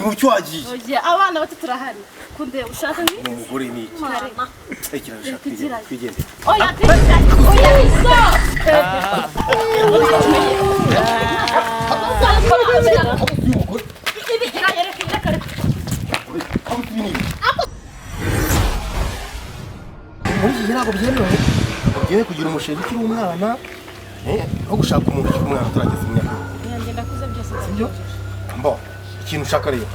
mu cyagiye oya abana bato turahari kunde ushaka ni umugore ni ekira ushaka kwigende oya oya iso ntabwo byemewe ugiye kugira umushinga ukiri umwana aho gushaka umuntu ukiri umwana utarageza imyaka yanjye ndakuze byose sibyo mbo ikintu ushaka rero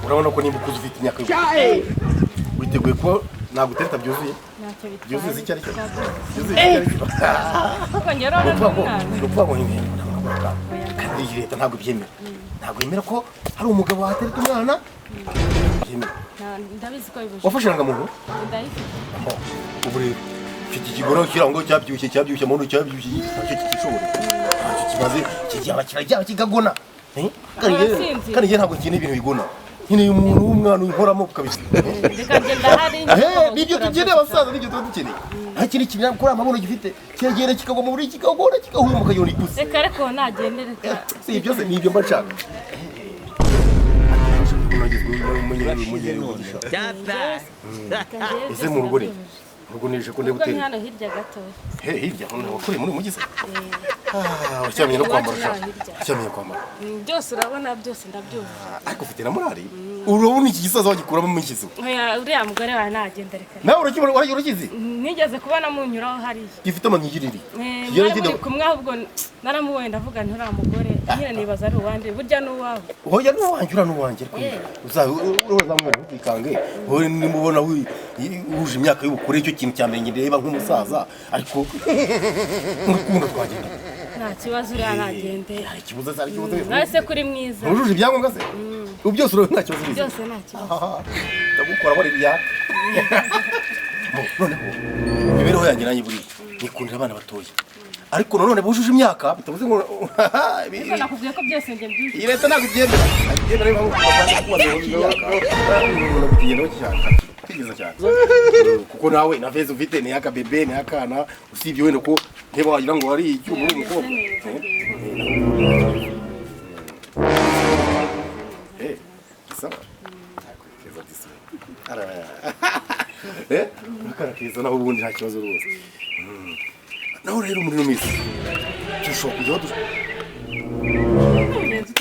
urabona ko nimba ukuze ufite imyaka witeguye ko nagutereta byuzuye byuzuye icyari cyo ukuvuga ngo nyine kandi iyi leta ntabwo byemera ntabwo yemera ko hari umugabo watereta umwana ndabizi ko bibujije wafashe irangamuntu ubu rero iki kigoro kirango cyabyibushye mu ndu cyabyibushye kishobora kimaze kijyaba kirajya kigagona kandi je ntabwo kintu ibintu bigona nyine umuntu w'umwana unkoramo kabisa reka ngenda hari nibyo tugeneye abasaza nibyo dukeneye nta kintu kimira kuri amabono gifite cyegera kikagwa mu buri kikagona kigahumuka yoni gusa reka reko nagendere si ibyo se nibyo mbashaka ese mu rugore rugunisha ko ndegutera hano hirya gato hirya wakuri muri mugize cyamenye no kwambara cyamenye kwambara byose urabona byose ndabyumva ariko ufite na morali urabona iki gisaza wagikuramo mu kizu uriya mugore wa nagenda reka nawe urakizi nigeze kubona munyuraho hariya gifite amanyigiriri muri kumwe ahubwo naramubonye ndavuga nti uriya mugore nyine nibaza ari uwandi burya n'uwawe hoya n'uwanjye ura n'uwanjye uzamubona ntukikange wowe nimubona wuje imyaka y'ubukure icyo kintu cya mbere ndeba nk'umusaza ariko urukundo twagenda nta kibazo uriya nagende hari ikibazo ari ikibazo nase kuri mwiza urujuje ibyangombwa se ubu byose uri nta kibazo bizi byose nta kibazo ndagukora muri bya noneho imibereho yanjye nanjye buri nikundira abana batoya ariko none bujuje imyaka bitavuze ngo nakubwiye ko byose njye byuje iyi leta ntabwo ibyemera ibyemera niba nk'uko kugeza cyane kuko nawe na veze ufite ni aka bebe ni akana usibye wenda ko nteba wagira ngo wari icyuma uri umukobwa sawa akana keza naho ubundi nta kibazo rwose naho rero muri no misi tushobora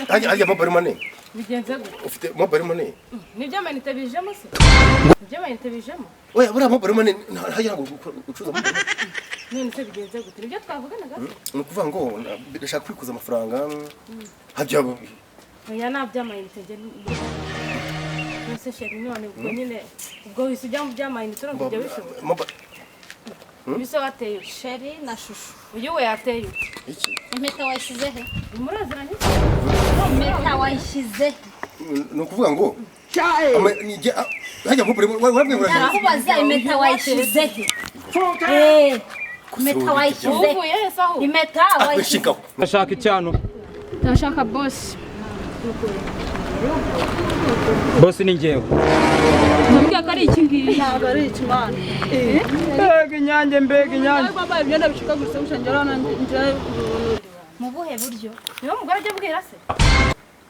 kujya ajya mobile money bigenze gute ufite mobile money nibyo amanite bijemo se nibyo amanite bijemo oya buriya mobile money ntagira ngo ucuruza mobile none se bigenze gute nibyo twavuganaga ni ukuvuga ngo ndashaka kwikuza amafaranga hajya oya nabyo amanite nge nose sheri none ubwo nyine ubwo wise ujya mu by'amanite no kujya bishobora Biso wateye sheri na shushu. Uyu we yateye iki? Impeta wayishize he? Muraziranye? Impeta wayishize. No kuvuga ngo hajya mupure wabwe muraje. Nakubaza impeta wayishize he? Impeta wayishize. Uvuye he saho? Impeta wayishize. Ndashaka icyano. Ndashaka boss. Boss ni ngewe. Nambwiye ko ari iki ngiyi. Ntabwo ari ikimana. Mbega inyange mbega inyange. Baba ibyenda bishika gusa ushanjara nanje mu buhe buryo? Niwo mugore ajya bwira se?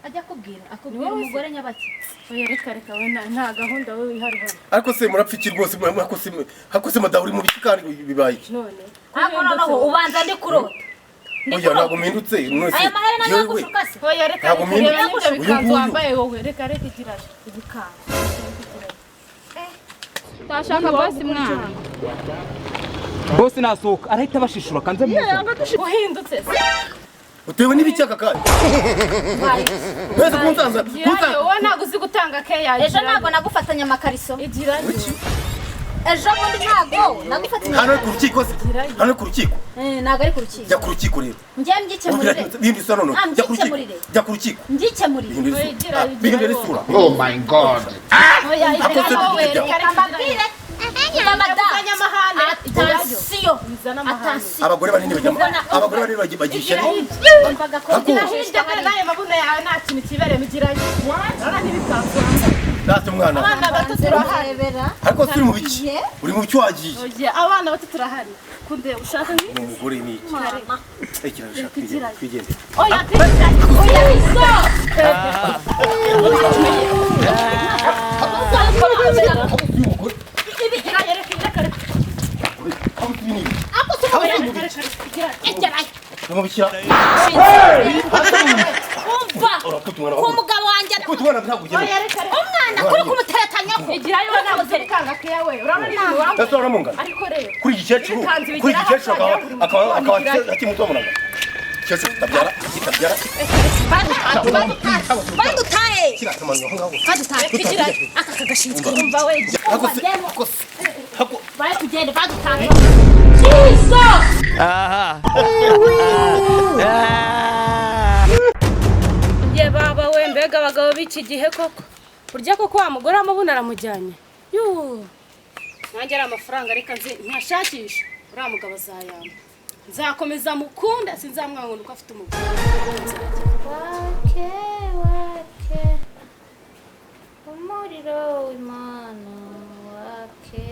Ajya kubwira akubwira umugore nyabaki. Oya reka we nta gahunda we wihari hano. Ariko se murapfiki rwose hakose madauri mu bikikani bibaye. None. Ako noneho ubanza ndi kurota. Oya ntabwo mpindutse none aya mahera nagushaka se. Oya reka ibyo bikanzu wambaye wowe reka ikiraje ibikanzu. Tashaka boss mwana. Boss nasohoka arahita bashishura kanze mu. Uhindutse se. Utewe n'ibicyaka kandi. Wese kunsanza. Wowe ntabwo uzi gutanga keya. Ejo ntabwo nagufatanya amakariso. Igiranye. Ejo bundi ntabwo nagufatanya. Hano ku rukiko se. Hano ku rukiko. Ntabwo ari ku rukiko. Jya ku rukiko rero. Njye mbyikemurire. Bimbi sana no. Jya ku rukiko. Jya ku rukiko. Mbyikemurire. Bimbi risura. Oh my god. Oya wowe reka mbabwire. Abaganya mahane Atasiyo. Abagore banini bagishyira. Mbaga ko hirya kare naye mabuna yawe nta kintu kibereye mugiranye. Nara ntibikanzu. Data umwana. Abana bato turahari. Ariko turi mu biki? Uri mu biki wagiye? Oya abana bato turahari. Kunde ushaka ni? Umugore ni iki? Ekira ushaka kwigende. Oya iso. Mubikira. umva ko umugabo wanjye Kutumwana ntagugena. umwana kuri kumuteretanya igirayo ntabwo zerekanga ko yawe urabona ni wambaye Ese uramungana. ariko rero Kuri igikecuru. Kuri igikecuru akaba akimutomurana. Cyose tabyara. badutaye Kira kamanyo ngaho. badutaye kigira aka kagashinzwe umva we bari kugenda badutaye ye baba we mbega abagabo b'iki gihe koko burya koko wa mugore amubona aramujyanye nanjye ari amafaranga reka ntashakisha uriya mugabo azayamba nzakomeza mukunda sinzamwanga nuko afite umugore wake umuriro w'Imana wake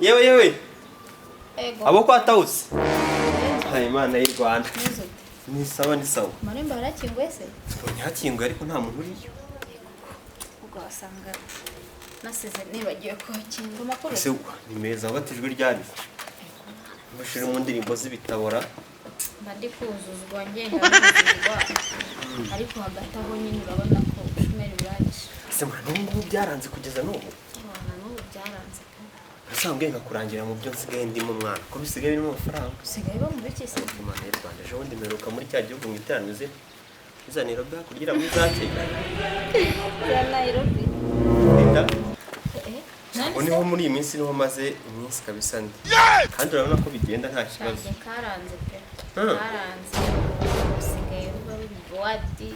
yewe ego abo kwa tawusi hayi Imana y'u Rwanda ni sawa marembo harakingwe se nyakingo ariko nta muntu uriyo ubwo wasanga nasize nibagiye kuhakinga amakuru ese ni meza wabatijwe ryari bashira mu ndirimbo z'ibitabora ndi kuzuzwa ngenda kuzuzwa ariko hagati aho nyine urabona ko ushumeri burangije ese n'ubu byaranze kugeza n'ubu n'ubu byaranze asambwe nkakurangira mu byo nsigaye ndimo mwana ko bisigaye birimo amafaranga usigaye ba mu biki se Imana y'u Rwanda ejo bundi mperuka muri cya gihugu mu iteraniro za Nairobi kugira muri za Kenya ya Nairobi Linda niho muri iyi minsi niho maze iminsi kabisa ndi kandi urabona ko bigenda nta kibazo karanze pe karanze usigaye uba wadi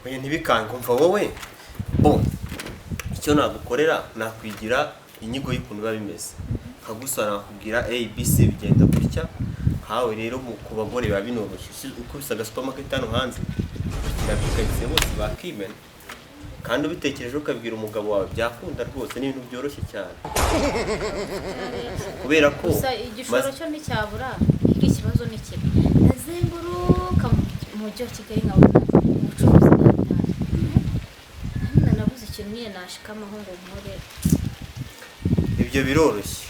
oya ntibikange umva wowe icyo nagukorera nakwigira inyigo y'ukuntu biba bimeze nkagusana nakubwira ABC bigenda gutya hawe rero ku bagore biba binoroshye ukubise agasupermarket hano hanze kirabikagise bose bakimena kandi ubitekereje ukabwira umugabo wawe byakunda rwose n'ibintu byoroshye cyane kubera ko gusa igishoro cyo nticyabura ikibazo ni kimwe ndazenguruka mu mujyi wa Kigali nkabona ubucuruzi bw'abana nabuze ikintu nyine nashikamaho ngo nkore ibyo biroroshye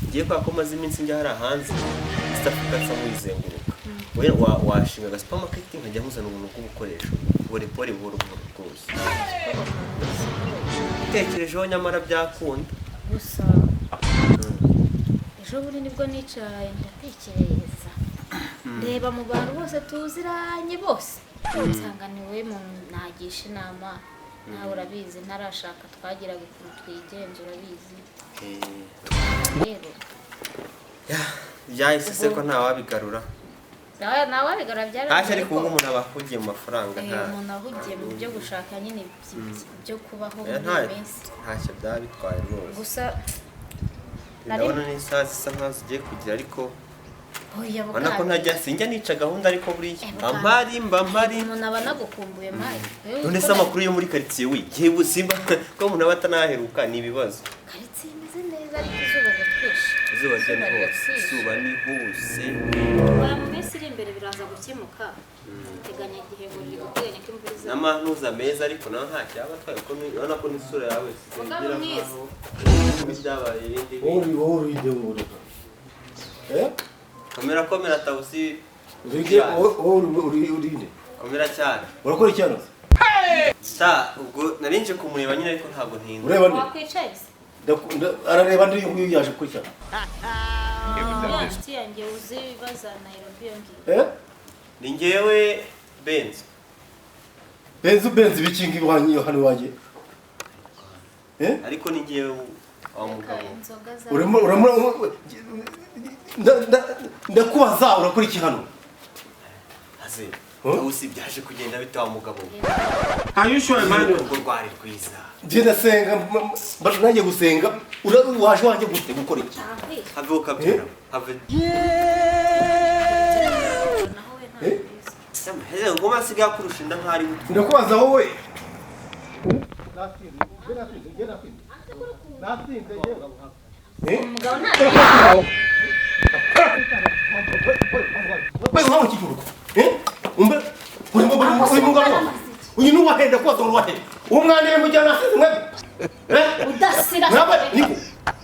ngiye kwa ko maze iminsi njya hari hanze East Africa nsa muyizenguruka we washinga aga supermarket nkajya nkuzana ubuntu bw'ubukoresho pole buhoro rwose tekerejeho nyamara byakunda gusa ejo bundi nibwo nicaye ndatekereza ndeba mu bantu bose tuziranye bose nsanga niwe mu nagisha inama nawe urabizi ntarashaka twagiraga ukuntu twigenzura bizi rero byahise se ko ntawabigarura nawabigarura haje ariko ubu umuntu aba ahugiye mu mafaranga umuntu ahugiye mu byo gushaka nyine byo kubaho muri minsi ntacyo byaba bitwaye rwose gusa ndabona n'isaha zisa nkaho zigiye kugira ariko oya ubona ko ntajya sinjya nica gahunda ariko buriya mbambari umuntu aba nagukumbuye mari none se amakuru yo muri quartier we yewe simba ko umuntu aba atanaheruka ni ibibazo quartier imeze neza ariko izuba gatwishe izuba ni hose oya mu minsi iri imbere biraza gukemuka teganya igihe ngo riri guteganya ko imvura iza n'amanuza meza ariko naho nta cyaba twaye ko urabona ko n'isura yawe sigira nkaho byabaye ibindi Uri uri komera tawusi uri komera cyane urakora icyano ubwo narinje kumureba nyine ariko ntabwo ntinda ureba nde wakwicaye arareba ndi uyu yaje kuri cyano inshuti yanjye uzi ibibaza Nairobi yongiye ni ngewe benzi bikinga iwanyu hano waje ariko ni ngewe wa mugabo ndakubaza urakora iki hano aze tawusi byaje kugenda bita wa mugabo ayushoye mani urwo rwari rwiza njye ndasenga nanjye gusenga waje wanjye gute gukora iki have ukabyara have heze ngoma siga kurusha inda nkari ndakubaza wowe uyu nuwahenda kubaza uruwahenda uwo mwana mujyana asize mwe udasira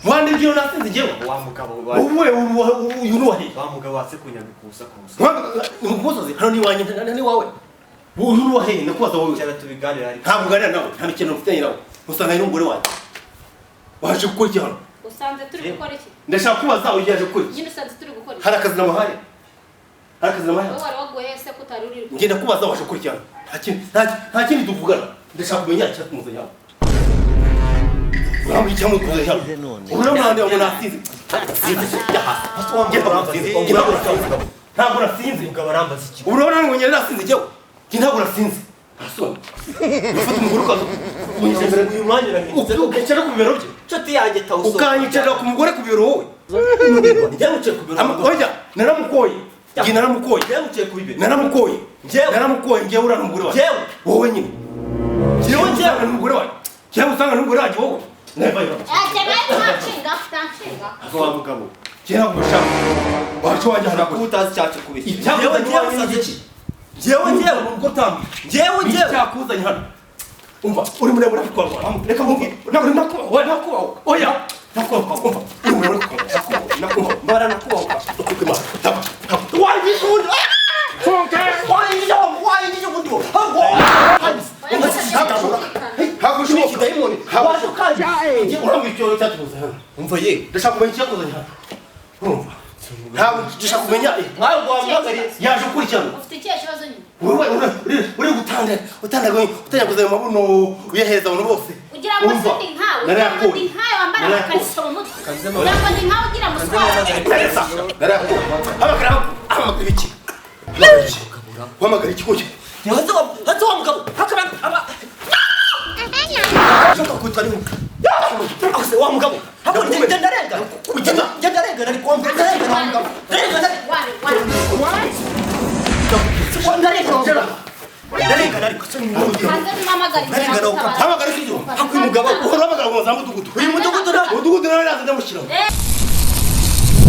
Wande byo nasinze jewe. wa mugabo Wowe uyu nuwahe? wa mugabo watse kunyabikusa kusa Umukozi hano ni wanye ni wawe. Uyu nuwahe nakubaza wowe. cyara tubiganira ariko Ntabwo uganira nawe, nta kintu mfitanye nawe. Usanga ari n'umugore wanjye. Waje gukora iki hano? usanze turi gukora iki Ndashaka kubaza uyu yaje gukora iki? nyine usanze turi gukora iki Hari akazi namuhaye. Hari akazi namuhaye. wowe wari waguheye se ko utari uri Ngenda kubaza waje gukora iki hano? Nta kindi tuvugana. Ndashaka kumenya icyatumuzanye hano. Uramu icyamu kuzanye hano. Uramu nande wa nasinze. Ntabwo nasinze. mugabo arambaza iki Urabona ngo nyine nasinze jewe. Ntabwo nasinze. Asone. Ufite umugore ukaza. uyu mwanya urahindutse Ukicara ku bibero bye. nshuti yanjye tawuso Ukanyicara ku mugore ku bibero wowe. njyamuciye ku biro Oya, naramukoye. Ngi naramukoye. njyamuciye ku bibero Naramukoye. Njyewe. Naramukoye ngewe ura n'umugore wawe. Njyewe. Wowe nyine. Njyewe njyewe n'umugore wawe. Njyewe usanga n'umugore wawe wowe. Neva yo. ntanshinga ntanshinga ava wa mugabo Njyewe ntabwo ushaka. Wacu wajya hano kuba utazi icyacu kubiki Njyewe njyewe usaze iki? iki njyewe njyewe Ubwo tambi. njyewe njyewe Cyakuzanye hano. Umva, uri muremure kwa reka mvuge. Ntabwo nakuba. Oya. Nakuba. Umva. Uri muremure kwa. Nakuba. mbara nakubaho Ukukima. Taba. Wajikunda. Fonke. wayinjije ubundi wo Hakushuka. ikidayimoni Hakushuka. Kaje. Uramwe icyo cyatubuza hano. umva ye Ndashaka kumenya icyakuzanye hano. Urumva. Ntabwo ndashaka kumenya. nkawe guhamagariye Yaje ukurikirana. ufite ikihe kibazo nyine Wewe uri utandaguye mabuno uyaheza abantu bose. ugira ngo sindi nkawe ugira ngo ndi nkawe wambara amakariso mu mutwe ugira ngo ndi nkawe ugira muswara Narakuye. Hamagara iki? Hamagara iki kuki? hati wa mugabo hakaba Shaka kutari mu. akase wa mugabo hako ngenda ndarenga ngenda ndarenga nari kwamva ndarenga wa mugabo ndarenga wari wari ndarenga nari hanze nimamagara ndarenga imbere Hamagara iki? hako umugabo Uhamagara ngo zamudugudu. uyu mudugudu na Mudugudu nawe naza ndamushyiraho.